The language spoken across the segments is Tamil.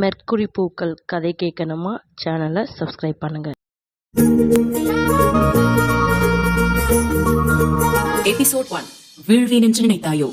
மெர்க்குரி பூக்கள் கதை கேட்கணுமா? சேனலை சப்ஸ்கிரைப் பண்ணுங்கள். எபிசோட் 1. வீழ்வேன் என்று நினைத்தாயோ?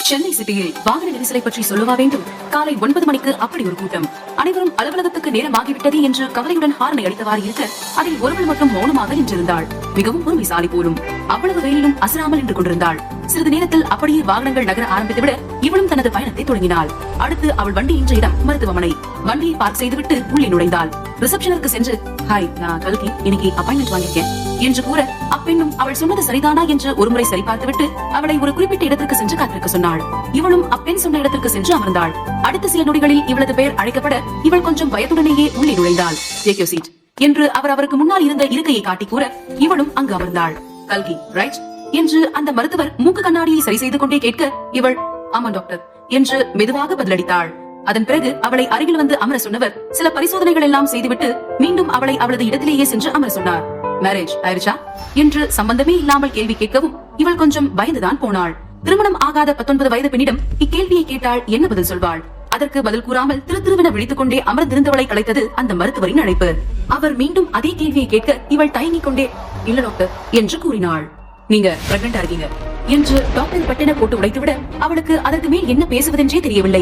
சென்னை சிட்டியில் வாகன நெரிசலை பற்றி சொல்லவா வேண்டும்? காலை 9 மணிக்கு அப்படி ஒரு கூட்டம். அனைவரும் அலுவலகத்துக்கு நேரமாகிவிட்டது என்று கவலையுடன் ஹார்னை அடித்தவாறு இருக்க, அதில் ஒருவள் மட்டும் மௌனமாக நின்றிருந்தாள். மிகவும் பொறுமைசாலி போலும். அவ்வளவு வெயிலும் அசராமல் நின்று கொண்டிருந்தாள். சிறிது நேரத்தில் அப்படியே வாகனங்கள் நகர ஆரம்பித்துவிட இவளும் தனது பயணத்தை தொடங்கினாள். அடுத்து அவள் வண்டி நின்ற இடம் மருத்துவமனை. வண்டியை பார்க் செய்துவிட்டு உள்ளே நுழைந்தாள். ரிசப்ஷனருக்கு சென்று, ஹாய், நான் கல்கி, இன்னைக்கு அப்பாயின்மெண்ட் வாங்கியிருக்கேன் என்று கூற, அப்பெண்ணும் அவள் சொன்னது சரிதானா என்று ஒருமுறை சரி பார்த்துவிட்டு அவளை ஒரு குறிப்பிட்ட இடத்திற்கு சென்று காத்திருக்க சொன்னாள். இவளும் அப்பெண் சொன்ன இடத்திற்கு சென்று அமர்ந்தாள். அடுத்த சில நொடிகளில் இவளது பெயர் அழைக்கப்பட இவள் கொஞ்சம் பயத்துடனேயே உள்ளே நுழைந்தாள். டேக் யூர் சீட் என்று அவர் அவருக்கு முன்னால் இருந்த இருக்கையை காட்டி கூற, இவளும் அங்கு அமர்ந்தாள். கல்கி, ரைட் என்று அந்த மருத்துவர் மூக்கு கண்ணாடியை சரி செய்து கொண்டே கேட்க, இவள் ஆமா டாக்டர் என்று மெதுவாக பதிலளித்தாள். அதன் பிறகு அவளை அருகில் வந்து அமர சொன்னவர் சில பரிசோதனைகள் எல்லாம் செய்துவிட்டு மீண்டும் அவளை அவளது இடத்திலேயே சென்று அமர சொன்னார். மேரேஜ் ஆயிடுச்சா என்று சம்பந்தமே இல்லாமல் கேள்வி கேட்கவும் இவள் கொஞ்சம் பயந்துதான் போனாள். திருமணம் ஆகாத 19 வயது பெண்ணிடம் இக்கேள்வியை கேட்டால் என்ன பதில் சொல்வாள்? அதற்கு பதில் கூறாமல் திருவென விழித்துக் கொண்டே அமர்ந்திருந்தவளை கலைத்தது அந்த மருத்துவரின் அழைப்பு. அவர் மீண்டும் அதே கேள்வியை கேட்க இவள் தயங்கிக் கொண்டே, இல்ல டாக்டர் என்று கூறினாள். நீங்க பிரெக்னன்டா இருக்கீங்க என்று டாக்டர் பட்டென போட்டு உடைத்துவிட அவளுக்கு அதற்கு மேல் என்ன பேசுவதென்றே தெரியவில்லை.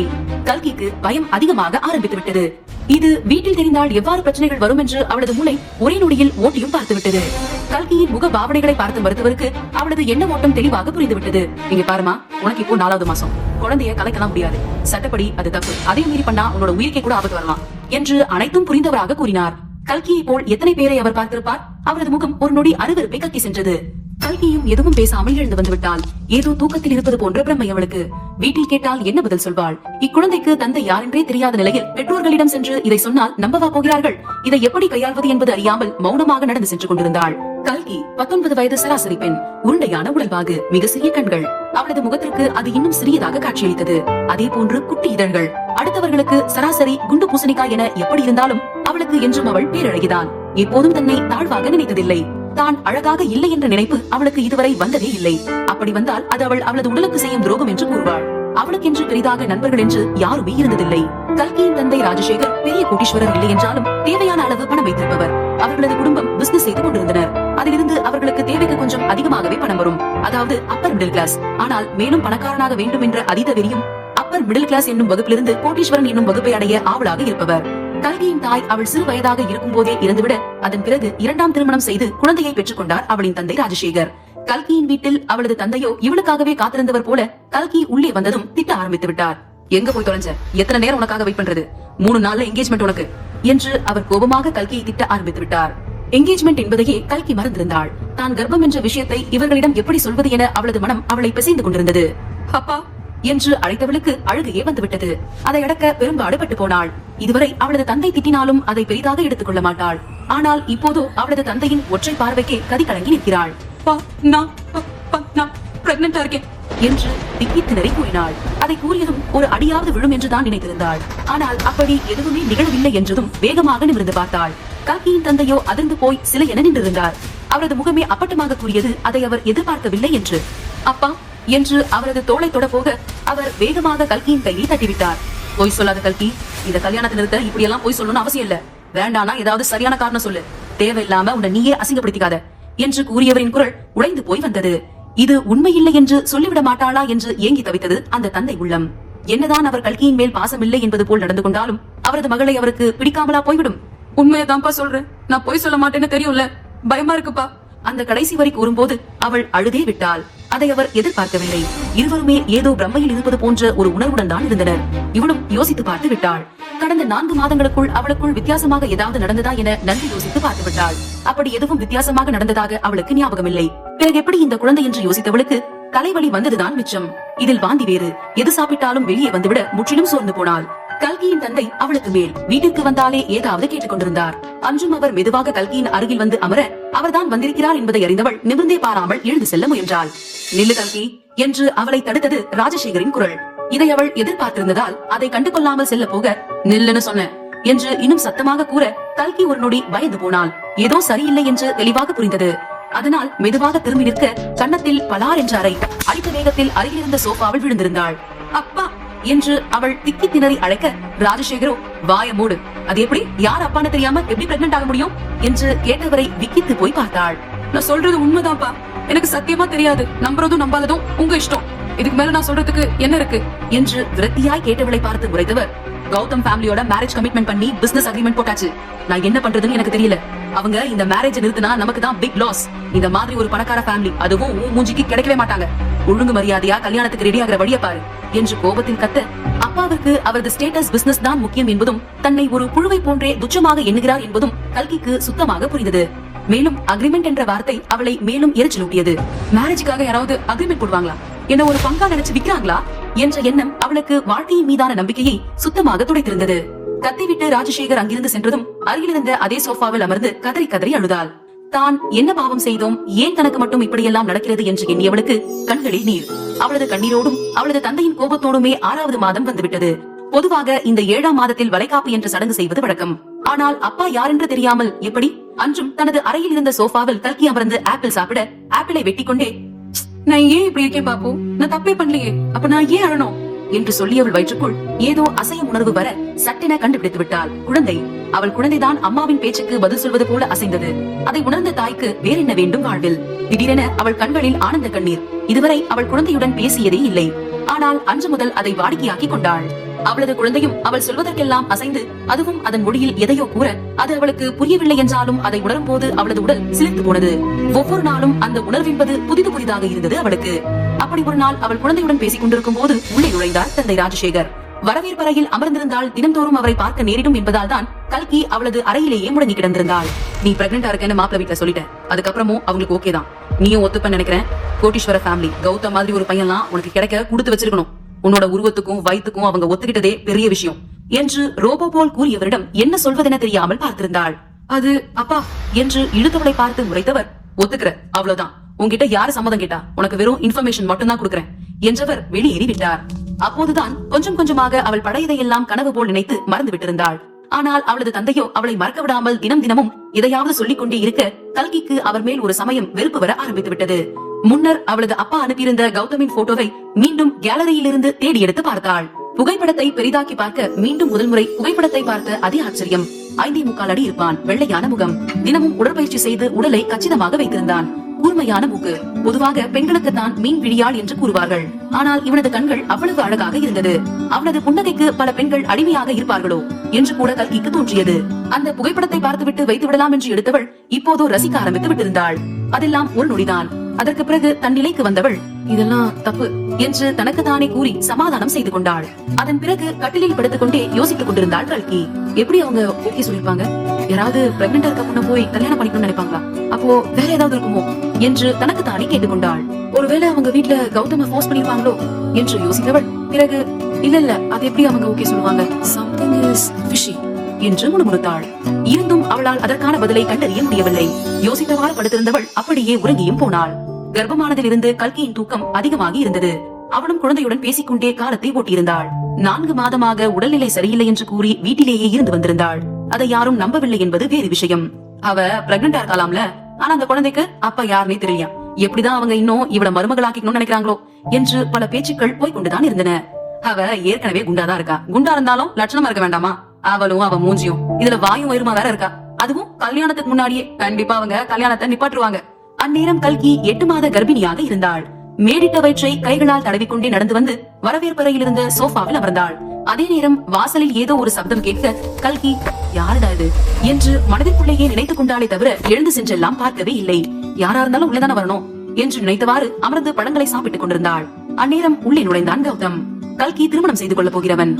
கல்கிக்கு பயம் அதிகமாக ஆரம்பித்து விட்டது. இது வீட்டில் தெரிந்தால் எவ்வாறு பிரச்சனைகள் வரும் என்று அவளது மூளை ஒரே நொடியில் ஓட்டியும் பார்த்துவிட்டது. கல்கியின் முக பாவனைகளை பார்த்த மருத்துவருக்கு அவளது எண்ண ஓட்டம் தெளிவாக புரிந்துவிட்டது. இங்க பாருமா, உனக்கு இப்போ 4வது மாசம். குழந்தைய கலைக்கலாம் முடியாது. சட்டப்படி அது தப்பு. அதே மீறி பண்ணா உன்னோட உயிருக்கே கூட ஆபத்து வரலாம் என்று அனைத்தும் புரிந்தவராக கூறினார். கல்கியை போல் எத்தனை பேரை அவர் பார்த்திருப்பார்? அவரது முகம் ஒரு நொடி அருவருப்பை கக்கி சென்றது. கல்கியும் எதுவும் பேசாமல் எழுந்து வந்து விட்டாள். ஏதோ தூக்கத்தில் இருப்பது போன்ற பிரம்மை அவளுக்கு. வீட்டில் கேட்டால் என்ன பதில் சொல்வாள்? இக்குழந்தைக்கு தந்தை யாரென்றே தெரியாத நிலையில் பெற்றோர்களிடம் சென்று இதை சொன்னால் நம்பவா போகிறார்கள்? இதை எப்படி கையாள்வது என்பது அறியாமல் மௌனமாக நடந்து சென்று கொண்டிருந்தாள். கல்கி 19 வயது சராசரி பெண். உருண்டையான உடல்வாகு, மிக சிறிய கண்கள். அவளது முகத்திற்கு அது இன்னும் சிறியதாக காட்சியளித்தது. அதே போன்று குட்டி இதழ்கள். அடுத்தவர்களுக்கு சராசரி, குண்டு பூசணிக்காய் என எப்படி இருந்தாலும் அவளுக்கு என்றும் அவள் பேரழகிதான். எப்போதும் தன்னை தாழ்வாக நினைத்ததில்லை. தான் அழகாக இல்லை என்ற நினைப்பு அவளுக்கு இதுவரை வந்ததே இல்லை. அப்படி வந்தால் அது அவளது உடலுக்கு செய்யும் துரோகம் என்று கூறுவாள். அவளுக்கென்று பெரிதாக நண்பர்கள் என்று யாருமே இருந்ததில்லை. கல்கியின் தந்தை ராஜசேகர் பெரிய கோடீஸ்வரர் இல்லை என்றாலும் தேவையான அளவு பணம் வைத்திருப்பவர். அவர்களது குடும்பம் பிசினஸ் செய்து கொண்டிருந்தனர். அதிலிருந்து அவர்களுக்கு தேவைக்கு கொஞ்சம் அதிகமாகவே பணம் வரும். அதாவது அப்பர் மிடில் கிளாஸ். ஆனால் மேலும் பணக்காரனாக வேண்டும் என்ற அதீத வெறியும் அப்பர் மிடில் கிளாஸ் என்னும் வகுப்பிலிருந்து கோடீஸ்வரன் என்னும் வகுப்பை அடைய ஆவலாக இருப்பவர். கல்கியின் தாய் அவள் சிறு வயதாக இருக்கும் போதே இறந்துவிட அதன் பிறகு 2ஆம் திருமணம் செய்து குழந்தையை பெற்றுக் கொண்டார் அவளின் தந்தை ராஜசேகர். கல்கியின் வீட்டில் அவளது தந்தையோ இவளுக்காகவே காத்திருந்தவர் போல கல்கி உள்ளே வந்ததும் திட்ட ஆரம்பித்து விட்டார். எங்க போய் தொலைஞ்ச? எத்தனை நேரம் உனக்காக வெயிட் பண்றது? 3 நாள்ல என்கேஜ்மெண்ட் உனக்கு என்று அவர் கோபமாக கல்கியை திட்ட ஆரம்பித்து விட்டார். என்கேஜ்மெண்ட் என்பதையே கல்கி மறந்திருந்தாள். தான் கர்ப்பம் என்ற விஷயத்தை இவர்களிடம் எப்படி சொல்வது என அவளது மனம் அவளை பிசைந்து கொண்டிருந்தது. அப்பா என்று அழைத்தவளுக்கு அழுகையே வந்துவிட்டது. அதை அடக்க பெரும்பாடுபட்டு போனாள். இதுவரை அவளது தந்தை திட்டினாலும் அதை பெரிதாக எடுத்துக் கொள்ள மாட்டாள். ஆனால் இப்போதோ அவளது தந்தையின் ஒற்றை பார்வைக்கே கதி கலங்கி நிற்கிறாள். என்று திக்கி திணறி கூறினாள். அதை கூறியதும் ஒரு அடியாவது விழும் என்றுதான் நினைத்திருந்தாள். ஆனால் அப்படி எதுவுமே நிகழவில்லை என்றதும் வேகமாக நிமிர்ந்து பார்த்தாள். கல்கியின் தந்தையோ அதிர்ந்து போய் சிலை என நின்றிருந்தார். அவரது முகமே அப்பட்டமாக கூறியது அதை அவர் எதிர்பார்க்கவில்லை என்று. அப்பா என்று அவரது தோளை தொட போக அவர் வேகமாக கல்கியின் கையை தட்டிவிட்டார். பொய் சொல்லாத கல்கி, இந்த கல்யாணத்தை நிறுத்த இப்படி எல்லாம் பொய் சொல்லணும்னு அவசியம் இல்ல. வேண்டானா ஏதாவது சரியான காரணம் சொல்லு. தேவையில்லாம உன்னை நீயே அசிங்கப்படுத்திக்காத என்று கூறியவரின் குரல் உடைந்து போய் வந்தது. இது உண்மையில்லை என்று சொல்லிவிட மாட்டாளா என்று ஏங்கி தவித்தது அந்த தந்தை உள்ளம். என்னதான் அவர் கல்கியின் மேல் பாசமில்லை என்பது போல் நடந்து கொண்டாலும் அவரது மகளை அவருக்கு பிடிக்காமலா போய்விடும்? உண்மையதான்ப்பா சொல்றேன். நான் பொய் சொல்ல மாட்டேன்னு தெரியும்ல. பயமா இருக்குப்பா. அந்த கடைசி வரை கூறும்போது அவள் அழுதே விட்டாள். அதை அவர் எதிர்பார்க்கவில்லை. இருவருமே ஏதோ பிரம்மையில் இருப்பது போன்ற ஒரு உணர்வுடன் தான் இருந்தனர். இவளும் யோசித்து பார்த்து விட்டாள். கடந்த 4 மாதங்களுக்குள் அவளுக்குள் வித்தியாசமாக ஏதாவது நடந்ததா என நன்கு யோசித்து பார்த்து விட்டாள். அப்படி எதுவும் வித்தியாசமாக நடந்ததாக அவளுக்கு ஞாபகம் இல்லை. பிறகு எப்படி இந்த குழந்தை என்று யோசித்தவளுக்கு தலைவலி வந்ததுதான் மிச்சம். இதில் வாந்தி வேறு. எது சாப்பிட்டாலும் வெளியே வந்துவிட முற்றிலும் சோர்ந்து போனாள். கல்கியின் தந்தை அவளுக்கு மேல் வீட்டிற்கு வந்தாலே ஏதாவது கேட்டுக் கொண்டிருந்தார். அன்றும் அவர் மெதுவாக கல்கியின் அருகில் வந்து அமர அவர்தான் வந்திருக்கிறார் என்பதை அறிந்தவள் நிமிர்ந்தே பாராமல் எழுந்து செல்ல முயன்றாள். நில்லு கல்கி என்று அவளை தடுத்தது ராஜசேகரின் குரல். இதை அவள் எதிர்பார்த்திருந்ததால் அதை கண்டு கொள்ளாமல் செல்ல போக, நில்லுன்னு சொன்ன என்று இன்னும் சத்தமாக கூற கல்கி ஒரு நொடி பயந்து போனாள். ஏதோ சரியில்லை என்று தெளிவாக புரிந்தது. அதனால் மெதுவாக திரும்பி நிற்க கன்னத்தில் பலார் என்ற அறை. அடித்த வேகத்தில் அருகிலிருந்த சோஃபாவில் விழுந்திருந்தாள். அப்பா என்று அவள் திக்கி திணறி அழைக்க, ராஜசேகரோ வாய மூடு, அது எப்படி யார் அப்பான்னு தெரியாம எப்படி பிரெக்னன்ட் ஆக முடியும் என்று கேட்டவரை விக்கித்து போய் பார்த்தாள். நான் சொல்றது உண்மைதான்ப்பா, எனக்கு சத்தியமா தெரியாது, நம்புறதும் நம்பாததும் உங்க இஷ்டம், இதுக்கு மேல நான் சொல்றதுக்கு என்ன இருக்கு என்று விரக்தியாய் கேட்டவளை பார்த்து உரைத்தவர், கௌதம் ஃபேமிலியோட மேரேஜ் கமிட்மெண்ட் பண்ணி பிசினஸ் அக்ரிமெண்ட் போட்டாச்சு. நான் என்ன பண்றதுன்னு எனக்கு தெரியல. அவங்க இந்த மேரேஜ் நிறுத்தினா நமக்கு தான் பிக் லாஸ். இந்த மாதிரி ஒரு பணக்கார ஃபேமிலி அதுவும் மூஞ்சிக்கு கிடைக்கவே மாட்டாங்க. ஒழுங்கு மரியாதையா கல்யாணத்துக்கு ரெடி ஆகிற வழிய பாரு என்று கோபத்தில் கத்த, அப்பாவிற்கு அவரது ஸ்டேட்டஸ் பிசினஸ் தான் முக்கியம் என்பதும் தன்னை ஒரு புழுவை போன்றே துச்சமாக எண்ணுகிறார் என்பதும் கல்கிக்கு சுத்தமாக புரிந்தது. மேலும் அக்ரிமெண்ட் என்ற வார்த்தை அவளை மேலும் எரிச்சலூட்டியது. மேரேஜுக்காக யாராவது அக்ரிமெண்ட் போடுவாங்களா, என்ன ஒரு பங்கா நினைச்சு விக்கிறாங்களா என்ற எண்ணம் அவளுக்கு வாழ்க்கையின் மீதான நம்பிக்கையை சுத்தமாக துடைத்திருந்தது. கத்திவிட்டு ராஜசேகர் அங்கிருந்து சென்றதும் அருகிலிருந்த அதே சோஃபாவில் அமர்ந்து கதறி கதறி அழுதாள். தான் என்ன பாவம் செய்தோம், ஏன் தனக்கு மட்டும் இப்படியெல்லாம் நடக்கிறது என்று எண்ணியவளுக்கு கண்களில் நீர். அவளது கண்ணீரோடும் அவளது தந்தையின் கோபத்தோடுமே 6வது மாதம் வந்துவிட்டது. பொதுவாக இந்த 7ஆம் மாதத்தில் வளைகாப்பு என்ற சடங்கு செய்வது வழக்கம். ஆனால் அப்பா யாரென்று தெரியாமல் எப்படி? அன்றும் தனது அறையில் இருந்த சோஃபாவில் கல்கி அமர்ந்து ஆப்பிள் சாப்பிட, ஆப்பிளை வெட்டி கொண்டே, நான் ஏன் இப்படி இருக்கேன் பாப்பு, நான் தப்பே பண்ணலையே, அப்ப நான் ஏன் அழணும் என்று சொல்லியவள் வயிற்றுக்குள் ஏதோ அசையும் உணர்வு வர சட்டென கண்டுபிடித்து விட்டாள். குழந்தை, அவள் குழந்தைதான் அம்மாவின் பேச்சுக்கு பதில் சொல்வது போல அசைந்தது. அதை உணர்ந்த தாய்க்கு வேற என்ன வேண்டும் வாழ்வில்? திடீரென அவள் கண்களில் ஆனந்த கண்ணீர். இதுவரை அவள் குழந்தையுடன் பேசியதே இல்லை. ஆனால் அன்று முதல் அதை வாடிக்கையாக்கி கொண்டாள். அவளது குழந்தையும் அவள் சொல்வதற்கெல்லாம் அசைந்து, அதுவும் அதன் மொழியில் எதையோ கூற, அது அவளுக்கு புரியவில்லை என்றாலும் அதை உணரும் போது அவளது உடல் சிலிர்த்து போனது. ஒவ்வொரு நாளும் அந்த உணர்வென்பது புதிதாக இருந்தது அவளுக்கு. அப்படி ஒரு நாள் அவள் குழந்தையுடன் பேசிக் கொண்டிருக்கும் போது உள்ளே நுழைந்தார் தந்தை ராஜசேகர். வரவேற்பறையில் அமர்ந்திருந்தால் தினந்தோறும் அவரை பார்க்க நேரிடும் என்பதால் தான் கல்கி அவளது அறையிலேயே முடங்கி கிடந்திருந்தாள். நீ பிரெக்னண்டா இருக்கேன்னு மாப்பிள்ள வீட்டுல சொல்லிட்ட, அதுக்கப்புறமும் அவங்களுக்கு ஓகே தான், நீயும் ஒத்துப்ப நினைக்கிறேன். கோட்டீஸ்வர ஃபேமிலி, கௌதம் மாதிரி ஒரு பையன்லாம் உனக்கு கிடைக்க கொடுத்து வச்சிருக்கணும். உன்னோட உருவத்துக்கும் வயிற்றுக்கும் அவங்க ஒத்துக்கிட்டதே பெரிய விஷயம் என்று ரோபோ போல் கூறியவரிடம் என்ன சொல்வதென தெரியாமல் பார்த்திருந்தாள். அது அப்பா என்று இழுத்தவளை பார்த்து உரைத்தவர், ஒத்துக்கிற அவ்வளவுதான், உன்கிட்ட யாரு சம்மதம் கேட்டா, உனக்கு வெறும் இன்ஃபர்மேஷன் மட்டும் தான் கொடுக்கிறேன் என்றவர் வெளியேறி விட்டார். அப்போதுதான் கொஞ்சம் கொஞ்சமாக அவள் பழையதையெல்லாம் கனவு போல் நினைத்து மறந்து விட்டிருந்தாள். ஆனால் அவளது தந்தையோ அவளை மறக்க விடாமல் தினமும் எதையாவது சொல்லிக் கொண்டே இருக்க கல்கிக்கு அவர் மேல் ஒரு சமயம் வெறுப்பு வர ஆரம்பித்து விட்டது. முன்னர் அவளது அப்பா அனுப்பியிருந்த கௌதமின் போட்டோவை மீண்டும் கேலரியில் இருந்து தேடி எடுத்து பார்த்தாள். புகைப்படத்தை பெரிதாக்கி பார்க்க மீண்டும் முதல் முறை புகைப்படத்தை பார்த்த அதே ஆச்சரியம். 5.25 அடி இருப்பான், வெள்ளையான முகம், தினமும் உடற்பயிற்சி செய்து உடலை கச்சிதமாக வைத்திருந்தான், கூர்மையான மூக்கு. பொதுவாக பெண்களுக்கு தான் மீன் விழியாள் என்று கூறுவார்கள். ஆனால் இவனது கண்கள் அவ்வளவு அழகாக இருந்தது. அவனது புன்னகைக்கு பல பெண்கள் அடிமையாக இருப்பார்களோ என்று கூட கல்கிக்கு தோன்றியது. அந்த புகைப்படத்தை பார்த்துவிட்டு வைத்து விடலாம் என்று எடுத்தவள் இப்போதோ ரசிக்க ஆரம்பித்து விட்டிருந்தாள். அதெல்லாம் ஒரு நொடிதான். அதற்கு பிறகு தன் நிலைக்கு வந்தவள் இதெல்லாம் தப்பு என்று தனக்கு தானே கூறி சமாதானம் செய்து கொண்டாள். அதன் பிறகு கட்டிலில் படுத்துக் கொண்டே யோசித்துக் கொண்டிருந்தாள் கல்கி. எப்படி அவங்க ஓகே சொல்லிருப்பாங்க? யாராவது பிரெக்னண்டா இருக்க பொண்ண போய் கல்யாணம் பண்ணிக்கணும்னு நினைப்பாங்களா? அப்போ வேற ஏதாவது இருக்குமோ என்று தனக்கு தானே கேட்டுக்கொண்டாள். ஒருவேளை அவங்க வீட்டுல கௌதம ஃபோர்ஸ் பண்ணிருப்பாங்களோ என்று யோசித்தவள் பிறகு இல்ல அது எப்படி அவங்க ஓகே சொல்லுவாங்க, சம்திங் இஸ் ஃபிஷி என்று முணுமுணுத்தாள். இருந்தும் அவளால் அதற்கான பதிலை கண்டறிய முடியவில்லை. யோசித்தவாறு படுத்திருந்தவள் அப்படியே உறங்கியும் போனாள். கர்ப்பமானதில் இருந்து கல்கியின் தூக்கம் அதிகமாகி இருந்தது. அவளும் குழந்தையுடன் பேசிக்கொண்டே காலத்தை ஓட்டியிருந்தாள். 4 மாதமாக உடல்நிலை சரியில்லை என்று கூறி வீட்டிலேயே இருந்து வந்திருந்தாள். அதை யாரும் நம்பவில்லை என்பது வேறு விஷயம். அவ பிரெக்னண்டா இருக்கலாம்ல, ஆனா அந்த குழந்தைக்கு அப்பா யாருன்னே தெரியல. எப்படிதான் அவங்க இன்னும் இவள மருமகளாக்கிக்கணும்னு நினைக்கிறாங்களோ என்று பல பேச்சுக்கள் போய்கொண்டுதான் இருந்தன. அவ ஏற்கனவே குண்டாதான் இருக்கா, குண்டா இருந்தாலும் லட்சணமா இருக்க வேண்டாமா? அவளும் அவ மூஞ்சியும் இதுல வாயும் வயிறுமா வேற இருக்கா. அதுவும் கல்யாணத்துக்கு முன்னாடியே கண்டிப்பா அவங்க கல்யாணத்தை நிப்பாட்டுருவாங்க. அந்நேரம் கல்கி 8 மாத கர்ப்பிணியாக இருந்தாள். மேடிட்ட வயிற்றை கைகளால் தடவிக்கொண்டே நடந்து வந்து வரவேற்பறையில் இருந்த சோஃபாவில் அமர்ந்தாள். அதே நேரம் வாசலில் ஏதோ ஒரு சப்தம் கேட்க கல்கி யாருடா இது என்று மனதிற்குள்ளேயே நினைத்துக் கொண்டாலே தவிர எழுந்து சென்றெல்லாம் பார்க்கவே இல்லை. யாரா இருந்தாலும் உள்ளதான வரணும் என்று நினைத்தவாறு அமர்ந்து பழங்களை சாப்பிட்டுக் கொண்டிருந்தாள். அந்நேரம் உள்ளே நுழைந்தான் கௌதம். கல்கி திருமணம் செய்து கொள்ள போகிறவன்.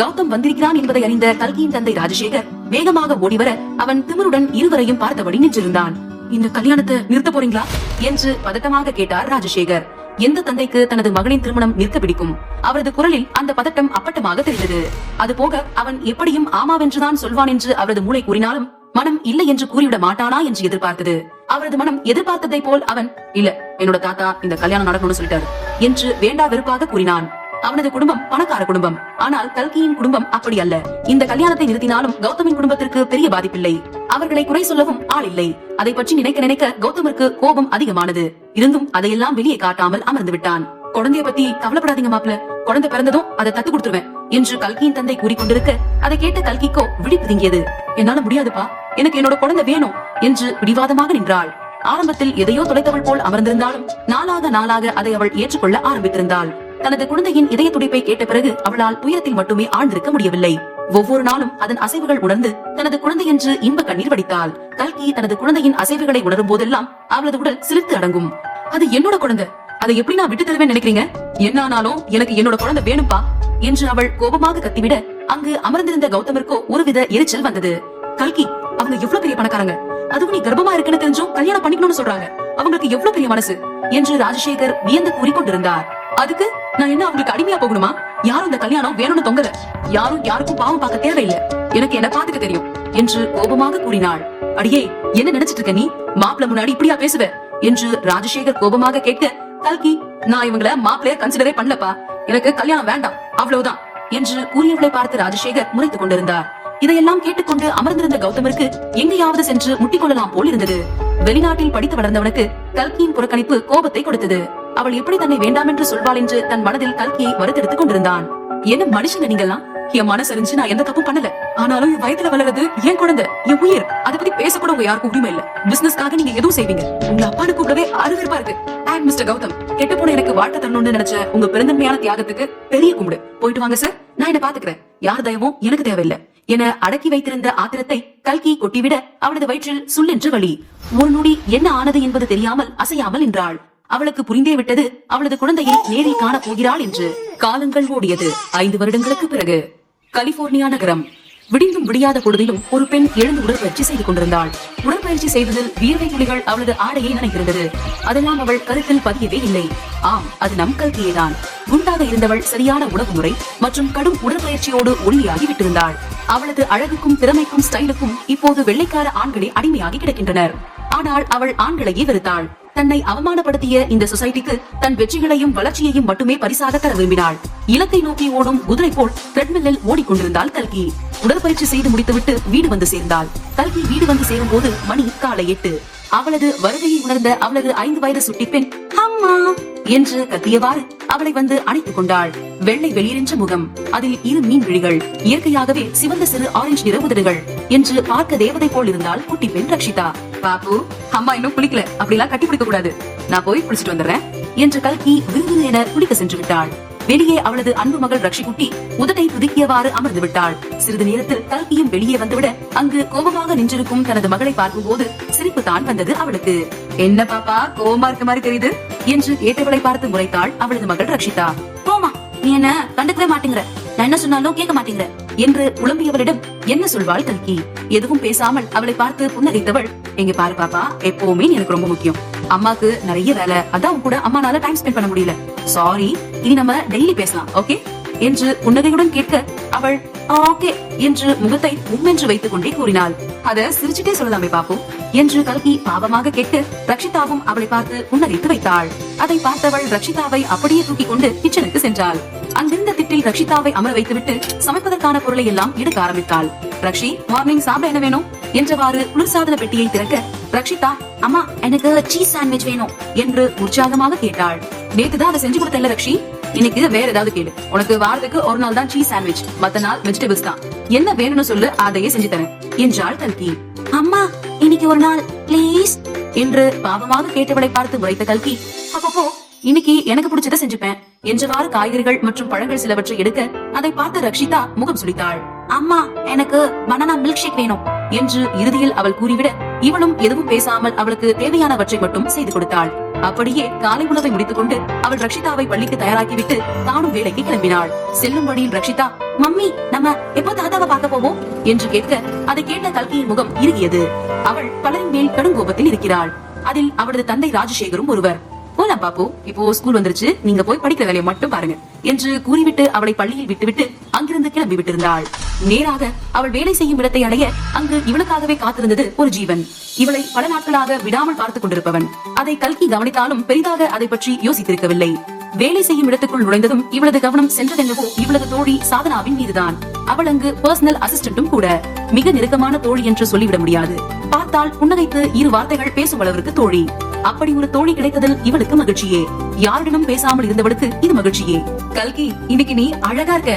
கௌதம் வந்திருக்கிறான் என்பதை அறிந்த கல்கியின் தந்தை ராஜசேகர் வேகமாக ஓடிவர அவன் திமிருடன் இருவரையும் பார்த்தபடி நின்றிருந்தான். இந்த கல்யாணத்தை நிறுத்த போறீங்களா என்று பதட்டமாக கேட்டார் ராஜசேகர். எந்த தந்தைக்கு தனது மகளின் திருமணம் நிற்க பிடிக்கும்? அவரது குரலில் அந்த பதட்டம் அப்பட்டமாக தெரிந்தது. அது போக அவன் எப்படியும் ஆமாவென்றுதான் சொல்வான் என்று அவரது மூளை கூறினாலும் மனம் இல்லை என்று கூறிவிட மாட்டானா என்று எதிர்பார்த்தது. அவரது மனம் எதிர்பார்த்ததை போல் அவன் இல்ல, என்னோட தாத்தா இந்த கல்யாணம் நடக்கணும்னு சொல்லிட்டாரு என்று வேண்டா வெறுப்பாக கூறினான். அவனது குடும்பம் பணக்கார குடும்பம். ஆனால் கல்கியின் குடும்பம் அப்படி அல்ல. இந்த கல்யாணத்தை நிறுத்தினாலும் கௌதமின் குடும்பத்திற்கு பெரிய பாதிப்பில்லை. அவர்களை குறை சொல்லவும் ஆள் இல்லை. அதை பற்றி நினைக்க நினைக்க கௌதமிற்கு கோபம் அதிகமானது. இருந்தும் அதையெல்லாம் வெளியே காட்டாமல் அமர்ந்து விட்டான். குழந்தைய பத்தி கவலைப்படாதீங்க மாப்பிள்ள, குழந்தை பிறந்ததும் அதை தத்து கொடுத்துருவேன் என்று கல்கியின் தந்தை கூறிக்கொண்டிருக்க அதை கேட்ட கல்கிக்கோ விழி பிதுங்கியது. என்னால முடியாதுப்பா, எனக்கு என்னோட குழந்தை வேணும் என்று பிடிவாதமாக நின்றாள். ஆரம்பத்தில் எதையோ தொலைத்தவள் போல் அமர்ந்திருந்தாலும் நாளாக நாளாக அதை அவள் ஏற்றுக்கொள்ள ஆரம்பித்திருந்தாள். தனது குழந்தையின் இதய துடிப்பை கேட்ட பிறகு அவளால் துயரத்தில் மட்டுமே ஆழ்ந்திருக்க முடியவில்லை. ஒவ்வொரு நாளும் அதன் அசைவுகள் உணர்ந்து தனது குழந்தை என்று இன்ப கண்ணீர் வடித்தாள். கல்கி தனது குழந்தையின் அசைவுகளை உணரும் போதெல்லாம் அவளது உடல் சிலிர்த்து அடங்கும். அது என்னோட குழந்தை, அதை எப்படி நான் விட்டு தருவேன் நினைக்கிறீங்க? என்ன ஆனாலும் எனக்கு என்னோட குழந்தை வேணும்பா என்று அவள் கோபமாக கத்திவிட அங்கு அமர்ந்திருந்த கௌதமிற்கோ ஒருவித எரிச்சல் வந்தது. கல்கி, அவங்க எவ்வளவு பெரிய பணக்காரங்க, அதுவும் நீ கர்ப்பமா இருக்குன்னு தெரிஞ்சும் கல்யாணம் பண்ணிக்கணும்னு சொல்றாங்க. அவங்களுக்கு எவ்வளவு பெரிய மனசு என்று ராஜசேகர் வியந்து கூறிக்கொண்டிருந்தார். அதுக்கு நான் என்ன அவங்களுக்கு அடிமையா போகணுமா? யாரும் இந்த கல்யாணம் வேணும்னு தொங்கல, யாரும் யாருக்கும் பாவம் பார்க்க தேவையில்லை, எனக்கு என்ன பாத்துக்க தெரியும் என்று கோபமாக கூறினாள். அடியே, என்ன நினைச்சிட்டு இருக்க நீ? மாப்பிள்ள முன்னாடி இப்படியா பேசுவ என்று ராஜசேகர் கோபமாக கேட்க, கல்கி, நான் இவங்கள மாப்பிள்ளைய கன்சிடரே பண்ணலப்பா, எனக்கு கல்யாணம் வேண்டாம், அவ்வளவுதான் என்று கூறியவளை பார்த்து ராஜசேகர் முறைத்துக் கொண்டிருந்தார். இதையெல்லாம் கேட்டுக்கொண்டு அமர்ந்திருந்த கௌதமிற்கு எங்கேயாவது சென்று முட்டிக்கொள்ளலாம் போல் இருந்தது. வெளிநாட்டில் படித்து வளர்ந்தவனுக்கு கல்கியின் புறக்கணிப்பு கோபத்தை கொடுத்தது. அவள் எப்படி தன்னை வேண்டாம் என்று சொல்வாள் என்று தன் மனதில் கல்கியை வறுத்தெடுத்துக் கொண்டிருந்தான். என்ன மனுஷங்க நீங்கெல்லாம்? என் மனசறிஞ்சு நான் எந்த தப்பும் பண்ணல, ஆனாலும் என் வயத்துல வளர்றது என் குழந்தை, என் உயிர். அதை பத்தி பேசக்கூட உங்க யாருக்கும் உரிமை இல்ல. பிசினஸ்க்காக நீங்க எதுவும் செய்வீங்க, உங்க அப்பான்னு கூப்பிடவே அருவருப்பா இருக்கு. அண்ட் மிஸ்டர் கௌதம், கெட்டு போன எனக்கு வாழ்க்கை தரணும்னு நினைச்ச உங்க பெருந்தன்மையான தியாகத்துக்கு பெரிய கும்பிடு. போயிட்டு வாங்க சார், நான் என்ன பாத்துக்கிறேன், யார் தயவும் எனக்கு தேவையில்லை என அடக்கி வைத்திருந்த ஆத்திரத்தை கல்கி கொட்டிவிட அவளது வயிற்றில் சுள்ளென்று வலி. ஒரு நொடி என்ன ஆனது என்பது தெரியாமல் அசையாமல் நின்றாள். அவளுக்கு புரிந்தே விட்டது அவளது குழந்தையை நேரில் காண போகிறாள் என்று. காலங்கள் ஓடியது. 5 வருடங்களுக்கு பிறகு கலிபோர்னியா நகரம். விடிந்தும் விடியாத பொழுதிலும் ஒரு பெண் எழுந்து உடற்பயிற்சி செய்து கொண்டிருந்தாள். உடற்பயிற்சி செய்ததில் வியர்வை துளிகள் அவளது ஆடையை நனைக்கிறது. அதெல்லாம் அவள் கருத்தில் பதியவே இல்லை. ஆம், அது நம் கல்கியேதான். குண்டாக இருந்தவள் சரியான உணவு முறை மற்றும் கடும் உடற்பயிற்சியோடு ஒல்லியாகி விட்டிருந்தாள். அவளது அழகுக்கும் திறமைக்கும் ஸ்டைலுக்கும் இப்போது வெள்ளைக்கார ஆண்களே அடிமையாகி கிடக்கின்றனர். ஆனால் அவள் ஆண்களையே வெறுத்தாள். தன்னை அவமானப்படுத்திய இந்த சொசைட்டிக்கு தன் வெற்றிகளையும் வளர்ச்சியையும் மட்டுமே பரிசாக தர விரும்பினாள். இலக்கை நோக்கி ஓடும் குதிரை போல் ட்ரெட்மில்லில் ஓடிக்கொண்டிருந்தாள் கல்கி. உடற்பயிற்சி செய்து முடித்துவிட்டு வீடு வந்து சேர்ந்தாள். கல்கி வீடு வந்து சேரும் போது மணி காலை 8. அவளது வருகையை உணர்ந்த அவளது 5 வயது சுட்டி பெண் அம்மா என்று கத்தியவாறு அவளை வந்து அணைத்துக் கொண்டாள். வெள்ளை வெளியென்ற முகம், அதில் 2 மீன் விழிகள், இயற்கையாகவே சிவந்த சிறு ஆரஞ்சு நிற உதடுகள் என்று பார்க்க தேவதை போல் இருந்தால் குட்டி பெண் ரக்ஷிதா. பாப்பு, அம்மா இன்னும் குளிக்கல, அப்படிலாம் கட்டி பிடிக்க கூடாது, நான் போய் குளிச்சுட்டு வந்துடுறேன் என்று கல்கி விருது என குளிக்க சென்று விட்டாள். வெளியே அவளது அன்பு மகள் ரக்ஷி குட்டி உதட்டை துதிக்கியவாறு அமர்ந்து விட்டாள். சிறிது நேரத்தில் கல்கியும் வெளியே வந்துவிட அங்கு கோபமாக நின்றிருக்கும் தனது மகளை பார்க்கும் போது சிரிப்பு தான் வந்தது அவளுக்கு. என்ன பாப்பா, கோபமா இருக்க மாதிரி தெரியுது என்று கேட்டவளை பார்த்து முறைத்தாள் அவளது மகள் ரக்ஷிதா. போமா, நீ என்ன கண்டுக்கவே மாட்டேங்கிற, நான் என்ன சொன்னாலும் கேட்க மாட்டேங்கிற என்று புலம்பியவளிடம் என்ன சொல்வாள் கல்கி? எதுவும் பேசாமல் அவளை பார்த்து புன்னகைத்தவள், எங்க பாரு பாப்பா, எப்பவுமே எனக்கு ரொம்ப முக்கியம். அம்மாக்கு நிறைய வேலை, அதான் கூட அம்மானால டைம் ஸ்பெண்ட் பண்ண முடியல. சாரி, இனி நம்ம டெய்லி பேசலாம், ஓகே என்று புன்னகையுடன் கேட்க அவள் ஓகே என்று முகத்தை உம்மென்று வைத்துக் கொண்டே கூறினாள். அத சிரிச்சுட்டே சொல்லலாமே பாப்பு என்று கல்கி பாவமாக கேட்க ரக்ஷிதாவும் அவளை பார்த்து புன்னகைத்து வைத்தாள். அதை பார்த்தவள் ரக்ஷிதாவை அப்படியே தூக்கி கொண்டு கிச்சனுக்கு சென்றாள். அங்கிருந்த திட்டில் ரக்ஷிதாவை அமர வைத்துவிட்டு சமைப்பதற்கான பொருளை எல்லாம் எடுக்க ஆரம்பித்தாள். ரக்ஷி, மார்னிங் சாப்பிட என்ன வேணும் என்றவாறு குளிர்சாதன பெட்டியை திறக்க ரக்ஷிதா, அம்மா எனக்கு சீஸ் சாண்ட்விச் வேணும் என்று உற்சாகமாக கேட்டாள். நேத்துதான் அதை செஞ்சு கொடுத்தல ரக்ஷி, இன்னைக்கு வேற ஏதாவது கேளு. உனக்கு வாரத்துக்கு ஒரு நாள் தான் சீஸ் சாண்ட்விச், மத்த நாள் வெஜிடபிள்ஸ் தான். என்ன வேணும்னு சொல்லு, அதையே செஞ்சு தரேன் என்றாள் கல்கி. அம்மா, இன்னைக்கு ஒரு நாள் பிளீஸ் என்று பாவமாக கேட்டவளை பார்த்து முறைத்த கல்கி, அப்பப்போ இன்னைக்கு எனக்கு பிடிச்சதை செஞ்சுப்பேன் என்றவாறு காய்கறிகள் மற்றும் பழங்கள் சிலவற்றை எடுக்க அதை பார்த்த ரக்ஷிதா முகம் சுளித்தாள். அம்மா, எனக்கு பனானா மில்க் ஷேக் வேணும் என்று இறுதியில் அவள் கூறிவிட இவளும் எதுவும் பேசாமல் அவளுக்கு தேவையானவற்றை மட்டும் செய்து கொடுத்தாள். அப்படியே காலை உணவை முடித்துக் கொண்டு அவள் ரக்ஷிதாவை பள்ளிக்கு தயாராக்கிவிட்டு தானும் வேலைக்கு கிளம்பினாள். செல்லும் வழியில் ரக்ஷிதா, மம்மி, நம்ம எப்போ தாத்தாவை பார்க்க போவோம் என்று கேட்க அதை கேட்ட கல்கியின் முகம் இறுகியது. அவள் பலரின் மேல் கடும் கோபத்தில் இருக்கிறாள். அதில் அவளது தந்தை ராஜசேகரும் ஒருவர். போலாம் பாப்பு, இப்போ ஸ்கூல் வந்துருச்சு, நீங்க போய் படிக்கிற வேலையை மட்டும் பாருங்க என்று கூறிவிட்டு அவளை பள்ளியில் விட்டுவிட்டு அங்கிருந்து கிளம்பி விட்டிருந்தாள். நேராக அவள் வேலை செய்யும் இடத்தை அடைய அங்கு இவளுக்காகவே காத்திருந்தது ஒரு ஜீவன். இவளை பல நாட்களாக விடாமல் பார்த்துக் கொண்டிருப்பவன். அதை கல்கி கவனித்தாலும் பெரிதாக அதை பற்றி யோசித்திருக்கவில்லை. வேலை செய்யும் இடத்துக்குள் நுழைந்ததும் இவளது கவனம் சென்றதென்னவோ இவளது தோழி சாதனாவின் மீதுதான். அவள் அங்கு பர்சனல் அசிஸ்டன்டும் கூட. மிக நெருக்கமான தோழி என்று சொல்லிவிட முடியாது. பார்த்தால் புன்னகைத்து 2 வார்த்தைகள் பேசும் அளவிற்கு தோழி. அப்படி ஒரு தோழி கிடைத்ததில் இவளுக்கு மகிழ்ச்சியே. யாரிடமும் பேசாமல் இருந்தவளுக்கு இது மகிழ்ச்சியே. கல்கி, இன்னைக்கு நீ அழகா இருக்க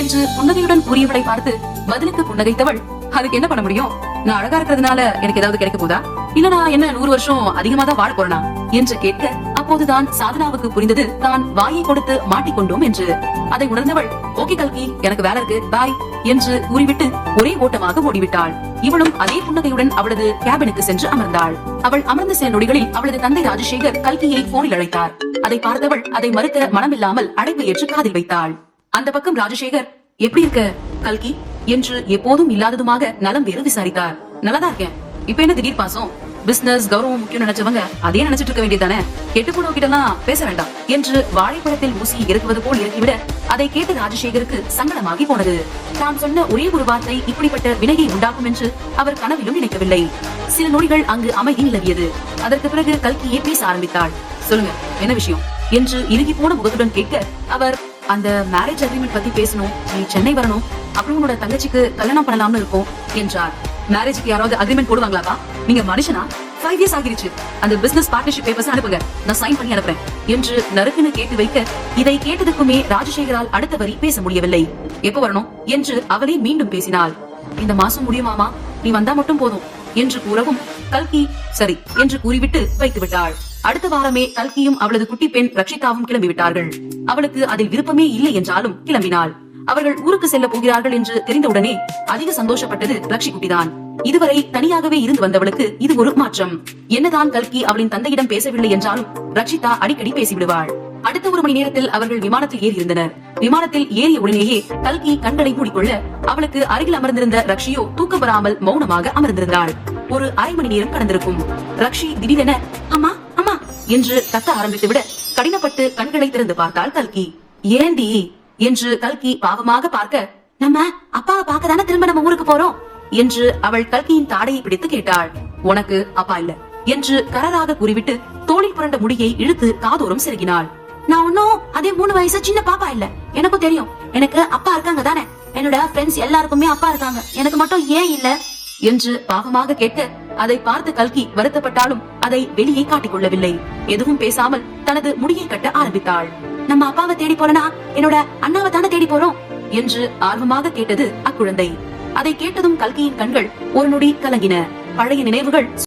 என்று புன்னகையுடன் கூறியவளை பார்த்து பதிலுக்கு புன்னகைத்தவள், அதுக்கு என்ன பண்ண முடியும்? நான் அழகா இருக்கிறதுனால எனக்கு ஏதாவது கிடைக்க போதா? இல்ல நான் என்ன 100 வருஷம் அதிகமா தான் வாழ போறேனா என்று கேட்க, அப்போதுதான் சாதனாவுக்கு புரிந்தது தான் வாயை கொடுத்து மாட்டிக்கொண்டோம் என்று. அதை உணர்ந்தவள், ஓகே கல்கி, எனக்கு வேலை இருக்கு, பாய் என்று கூறிவிட்டு ஒரே ஓட்டமாக ஓடிவிட்டாள். இவளும் அதே புன்னகையுடன் அவளது கேபினுக்கு சென்று அமர்ந்தாள். அவள் அமர்ந்த சில நொடிகளில் அவளது தந்தை ராஜசேகர் கல்கியை போனில் அழைத்தார். அதை பார்த்தவள் அதை மறுக்க மனமில்லாமல் அழைப்பு ஏற்று காதில் வைத்தாள். அந்த பக்கம் ராஜசேகர், எப்படி இருக்க கல்கி என்று எப்போதும் இல்லாததுமாக நலம் வேறு விசாரித்தார். நல்லாதான் இருக்கேன். இப்ப என்ன திடீர் பாசம்? பிசினஸ் கௌரவம் முக்கியம் நினைச்சவங்க அதே நினைச்சிட்டு இருக்க வேண்டியதானே, கெட்டு போனவங்கிட்ட எல்லாம் பேச வேண்டாம் என்று வாழைப்பழத்தில் ஊசி இறக்குவது போல் இறக்கிவிட, அதை கேட்டு ராஜசேகருக்கு சங்கடமாகி போனது. தான் சொன்ன ஒரே ஒரு வார்த்தை இப்படிப்பட்ட வினையை உண்டாக்கும் என்று அவர் கனவிலும் நினைக்கவில்லை. சில நொடிகள் அங்கு அமைதி நிலவியது. அதற்கு பிறகு கல்கியே பேச ஆரம்பித்தாள். சொல்லுங்க, என்ன விஷயம் என்று இறுகி போன முகத்துடன் கேட்க, அவர், அந்த மேரேஜ் அக்ரிமெண்ட் பத்தி பேசணும், நீ சென்னை வரணும், அப்புறம் உன்னோட தங்கச்சிக்கு கல்யாணம் பண்ணலாம்னு இருக்கும் என்றார். மேரேஜுக்கு யாராவது அக்ரிமெண்ட் போடுவாங்களாப்பா? நீங்க மனுஷனா? 5 இயர்ஸ் ஆகிருச்சு. அந்த பிசினஸ் பார்ட்னர்ஷிப் பேப்பர்ஸ் அனுப்புங்க, நான் சைன் பண்ணி அனுப்புறேன் என்று நறுக்குன்னு கேட்டு வைக்க, இதை கேட்டதுக்குமே ராஜசேகரால் அடுத்த வரி பேச முடியவில்லை. எப்ப வரணும் என்று அவளே மீண்டும் பேசினாள். இந்த மாசம் முடியுமாமா, நீ வந்தா மட்டும் போதும் என்று கூறவும், கல்கி சரி என்று கூறிவிட்டு வைத்து விட்டாள். அடுத்த வாரமே கல்கியும் அவளது குட்டி பெண் ரக்ஷிதாவும் கிளம்பிவிட்டார்கள். அவளுக்கு அதில் விருப்பமே இல்லை என்றாலும் கிளம்பினாள். அவர்கள் ஊருக்கு செல்ல போகிறார்கள் என்று தெரிந்தவுடனே அதிக சந்தோஷப்பட்டது ரக்ஷி குட்டிதான். இதுவரை தனியாகவே இருந்து வந்தவளுக்கு இது ஒரு மாற்றம். என்னதான் கல்கி அவளின் தந்தையிடம் பேசவில்லை என்றாலும் ரக்ஷிதா அடிக்கடி பேசிவிடுவாள். அடுத்த 1 மணி நேரத்தில் அவர்கள் விமானத்தில் ஏறி இருந்தனர். விமானத்தில் ஏறிய உடனேயே கல்கி கண்களை மூடிக்கொள்ள, அவளுக்கு அருகில் அமர்ந்திருந்த ரக்ஷியோ தூக்கம் வராமல் மௌனமாக அமர்ந்திருந்தாள். ஒரு அரை மணி நேரம் கடந்திருக்கும். ரக்ஷி திடீரென அம்மா அம்மா என்று கத்த ஆரம்பித்து விட, கடினப்பட்டு கண்களை திறந்து பார்த்தாள் கல்கி. ஏண்டி என்று கல்கி பாவமாக பார்க்க, நம்ம அப்பாவை பார்க்கதானே திரும்ப நம்ம ஊருக்கு போறோம் என்று அவள் கல்கியின் தாடையை பிடித்து கேட்டாள். உனக்கு அப்பா இல்ல என்று கரராக கூறிவிட்டு தோளில் புரண்ட முடியை இழுத்து காதோறும் செருகினாள். நான் ஒன்னும் அதே 3 வயசு சின்ன பாப்பா இல்ல, எனக்கும் தெரியும், எனக்கு அப்பா இருக்காங்க தானே, என்னோட ஃப்ரெண்ட்ஸ் எல்லாருக்குமே அப்பா இருக்காங்க, எனக்கு மட்டும் ஏன் இல்ல என்று பாவமாக கேட்க, அதை பார்த்து கல்கி வருத்தப்பட்டாலும் அதை வெளியே காட்டிக் கொள்ளவில்லை. எதுவும் பேசாமல் தனது முடியை கட்ட ஆரம்பித்தாள். நம்ம அப்பாவை தேடி போறனா என்னோட அண்ணாவை தானே தேடி போறோம் என்று ஆர்வமாக கேட்டது அக்குழந்தை. அதை கேட்டதும் கல்கியின் கண்கள் ஒரு நொடி கலங்கின. பழைய நினைவுகள்